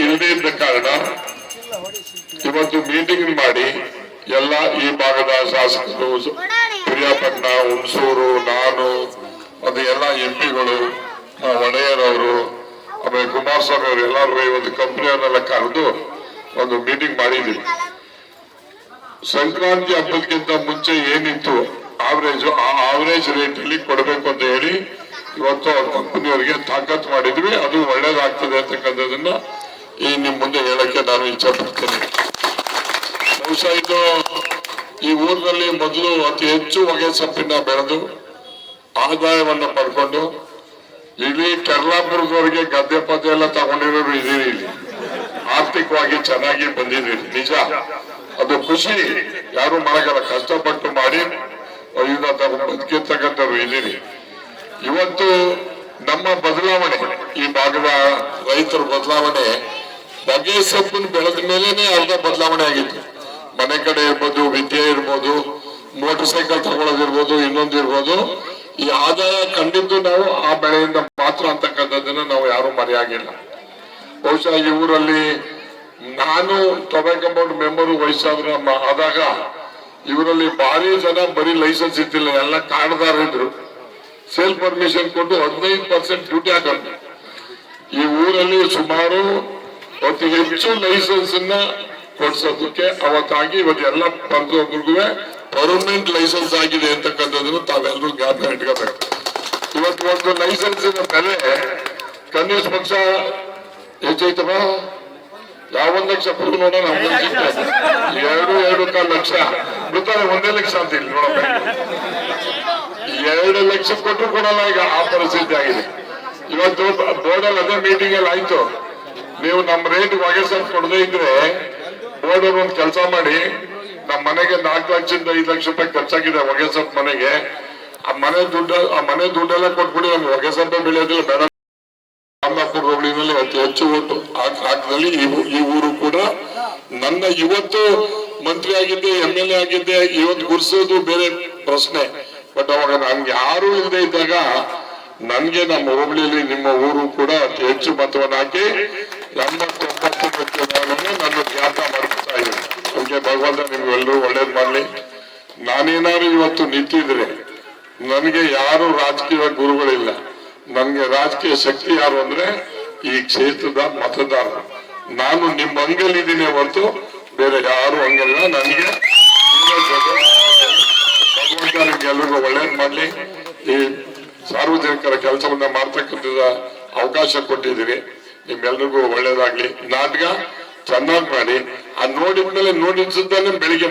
ಇಲ್ಲದೆ ಇದ್ದ ಕಾರಣ ಇವತ್ತು ಮೀಟಿಂಗ್ ಮಾಡಿ ಎಲ್ಲ ಈ ಭಾಗದ ಶಾಸಕರು ಪ್ರಿಯಾಪಟ್ಟಣ, ಹುಣಸೂರು, ನಾನು ಮತ್ತೆ ಎಲ್ಲ ಎಂಪಿಗಳು, ಒಡೆಯರವರು, ಆಮೇಲೆ ಕುಮಾರಸ್ವಾಮಿ ಅವರು ಎಲ್ಲರೂ ಒಂದು ಕಂಪನಿಯವರೆಲ್ಲ ಕರೆದು ಒಂದು ಮೀಟಿಂಗ್ ಮಾಡಿದ್ದೀವಿ. ಸಂಕ್ರಾಂತಿ ಹಬ್ಬದಕ್ಕಿಂತ ಮುಂಚೆ ಏನಿತ್ತು ಆವರೇಜ್ ರೇಟ್ ಅಲ್ಲಿ ಕೊಡಬೇಕು ಅಂತ ಹೇಳಿ ಇವತ್ತು ಕಂಪನಿಯವರಿಗೆ ತಾಕತ್ ಮಾಡಿದ್ವಿ. ಅದು ಒಳ್ಳೇದಾಗ್ತದೆ ಅಂತಕ್ಕಂಥದನ್ನ ಈ ನಿಮ್ ಮುಂದೆ ಹೇಳಕ್ಕೆ ನಾನು ಇಚ್ಛೆ ಪಡ್ತೇನೆ. ಬಹುಶಃ ಇದು ಈ ಊರಿನಲ್ಲಿ ಮೊದಲು ಅತಿ ಹೆಚ್ಚು ಹೊಗೆ ಸೊಪ್ಪಿನ ಬೆಳೆದು ಆದಾಯವನ್ನ ಪಡ್ಕೊಂಡು ಇಡೀ ಕೆರ್ಲಾಪುರದವರೆಗೆ ಗದ್ದೆ ಪದ್ದೆ ಎಲ್ಲ ತಗೊಂಡಿರೋರು ಇದೀರಿ. ಇಲ್ಲಿ ಆರ್ಥಿಕವಾಗಿ ಚೆನ್ನಾಗಿ ಬಂದಿದ್ದೀರಿ, ನಿಜ. ಅದು ಖುಷಿ, ಯಾರು ಮಾಡಲ್ಲ. ಕಷ್ಟಪಟ್ಟು ಮಾಡಿ ಬದುಕಿರ್ತಕ್ಕಂಥವ್ರು ಇದೀರಿ. ಇವತ್ತು ನಮ್ಮ ಬದಲಾವಣೆ, ಈ ಭಾಗದ ರೈತರ ಬದಲಾವಣೆ ಹೊಗೆ ಸೊಪ್ಪನ್ನು ಬೆಳೆದ ಮೇಲೇನೆ ಅರ್ಧ ಬದಲಾವಣೆ ಆಗಿತ್ತು. ಮನೆ ಕಡೆ ಇರ್ಬೋದು, ವಿದ್ಯೆ ಇರ್ಬೋದು, ಮೋಟರ್ ಸೈಕಲ್ ತಗೊಳ್ಳೋದಿರ್ಬೋದು, ಇನ್ನೊಂದಿರ್ಬೋದು. ಈ ಆದಾಯ ಕಂಡಿದ್ದು ನಾವು ಆ ಬೆಳೆಯಿಂದ ಮಾತ್ರ ಅಂತಕ್ಕಂಥದ್ದನ್ನ ನಾವು ಯಾರು ಮರೆಯಾಗಿಲ್ಲ. ಬಹುಶಃ ಈ ಊರಲ್ಲಿ ನಾನು ಟೊಬ್ಯಾಕೋ ಬೋರ್ಡ್ ಮೆಂಬರ್ ವಯಸ್ಸಾದ್ರ ಆದಾಗ ಇವರಲ್ಲಿ ಭಾರಿ ಜನ ಬರೀ ಲೈಸೆನ್ಸ್ ಇದ್ದಿಲ್ಲ, ಎಲ್ಲ ಕಾರ್ಡ್ದಾರ ಇದ್ರು. ಸೇಲ್ ಪರ್ಮಿಷನ್ ಕೊಟ್ಟು 15% ಡ್ಯೂಟಿ ಹಾಕೋದು. ಈ ಊರಲ್ಲಿ ಸುಮಾರು ಅತಿ ಹೆಚ್ಚು ಲೈಸೆನ್ಸ್ ಅನ್ನ ಕೊಡ್ಸೋದಕ್ಕೆ ಅವತ್ತಾಗಿ ಇವತ್ತು ಎಲ್ಲ ಪ್ರತಿಯೊಬ್ಬರಿಗೂ ಪರ್ಮನೆಂಟ್ ಲೈಸೆನ್ಸ್ ಆಗಿದೆ ಅಂತಕ್ಕಂಥದ್ದನ್ನು ತಾವೆಲ್ಲರೂ ಜ್ಞಾಪಕ ಇಟ್ಕೋಬೇಕು. ಇವತ್ತು ಒಂದು ಲೈಸೆನ್ಸಿನ ಬೆಲೆ ಕನಿಷ್ಠ ಪಕ್ಷ ಹೆಚ್ಚೈತವ, ಯಾವ 1 ಲಕ್ಷ ಕೊಡು ನೋಡೋಣ. 2.25 ಲಕ್ಷ ಬಿಡ್ತಾರೆ, 1 ಲಕ್ಷ ಅಂತ ಇಲ್ಲಿ ನೋಡಬೇಕು. 2 ಲಕ್ಷ ಕೊಟ್ಟರು ಕೊಡಲ್ಲ. ಈಗ ಆ ಪರಿಸ್ಥಿತಿ ಆಗಿದೆ. ಇವತ್ತು ಬೋರ್ಡಲ್ಲಿ ಅದೇ ಮೀಟಿಂಗ್ ಅಲ್ಲಿ ಆಯ್ತು, ನೀವು ನಮ್ಮ ರೇಟ್ ಹೊಗೆ ಸೊಪ್ಪು ಕೊಡದೇ ಇದ್ರೆ ಬೋರ್ಡ್ ಅವರು ಒಂದು ಕೆಲಸ ಮಾಡಿ, ನಮ್ಮ ಮನೆಗೆ 4 ಲಕ್ಷದಿಂದ 5 ಲಕ್ಷ ರೂಪಾಯಿ ಖರ್ಚಾಗಿದೆ ಹೊಗೆ ಸೊಪ್ಪು ಮನೆಗೆ. ಆ ಮನೆ ದುಡ್ಡೆಲ್ಲ ಕೊಟ್ಬಿಡಿ, ನಮ್ಗೆ ಹೊಗೆ ಸೊಪ್ಪೆ ಬೆಳೆಯೋದಿಲ್ಲ ಬೇಡ. ರಾಮನಾಥಪುರ ಹೋಬಳಿನಲ್ಲಿ ಅತಿ ಹೆಚ್ಚು ಓಟು ಹಾಕದಲ್ಲಿ ಈ ಊರು ಕೂಡ ನನ್ನ ಇವತ್ತು ಮಂತ್ರಿ ಆಗಿದ್ದೆ, MLA ಆಗಿದ್ದೆ, ಇವತ್ತು ಗುರ್ಸೋದು ಬೇರೆ ಪ್ರಶ್ನೆ. ಬಟ್ ಅವಾಗ ನನ್ಗೆ ಯಾರು ಇಲ್ಲದೆ ಇದ್ದಾಗ ನನ್ಗೆ ನಮ್ಮ ಹೋಬಳಿಯಲ್ಲಿ ನಿಮ್ಮ ಊರು ಕೂಡ ಅತಿ ಹೆಚ್ಚು ಮತವನ್ನು ಹಾಕಿ 89% ನನ್ನ ಜ್ಞಾಪಕ ಮಾಡ್ತಾ ಇದ್ದೀನಿ. ನಮ್ಗೆ ಭಗವಂತ ನಿಮ್ಗೆಲ್ಲರೂ ಒಳ್ಳೇದ್ ಮಾಡ್ಲಿ. ನಾನೇನಾದ್ರು ಇವತ್ತು ನಿಂತಿದ್ರೆ ನನಗೆ ಯಾರು ರಾಜಕೀಯ ಗುರುಗಳಿಲ್ಲ. ನನ್ಗೆ ರಾಜಕೀಯ ಶಕ್ತಿ ಯಾರು ಅಂದ್ರೆ ಈ ಕ್ಷೇತ್ರದ ಮತದಾರರು. ನಾನು ನಿಮ್ಮ ಅಂಗಲಿದ್ದೀನಿ ಹೊರತು ಬೇರೆ ಯಾರು ಹಂಗಲ್ಲ. ನನಗೆ ಭಗವಂತ ನಿಮ್ಗೆಲ್ರಿಗೂ ಒಳ್ಳೇದ್ ಮಾಡ್ಲಿ. ಈ ಸಾರ್ವಜನಿಕರ ಕೆಲಸವನ್ನ ಮಾಡ್ತಕ್ಕಂಥ ಅವಕಾಶ ಕೊಟ್ಟಿದ್ದೀರಿ, ನಿಮ್ಗೆಲ್ರಿಗೂ ಒಳ್ಳೇದಾಗ್ಲಿ. ನಾಟಕ ಚೆನ್ನಾಗಿ ಮಾಡಿ, ಆ ನೋಡಿದ್ಮೇಲೆ ನೋಡಿದ್ದಾನೆ ಬೆಳಿಗ್ಗೆ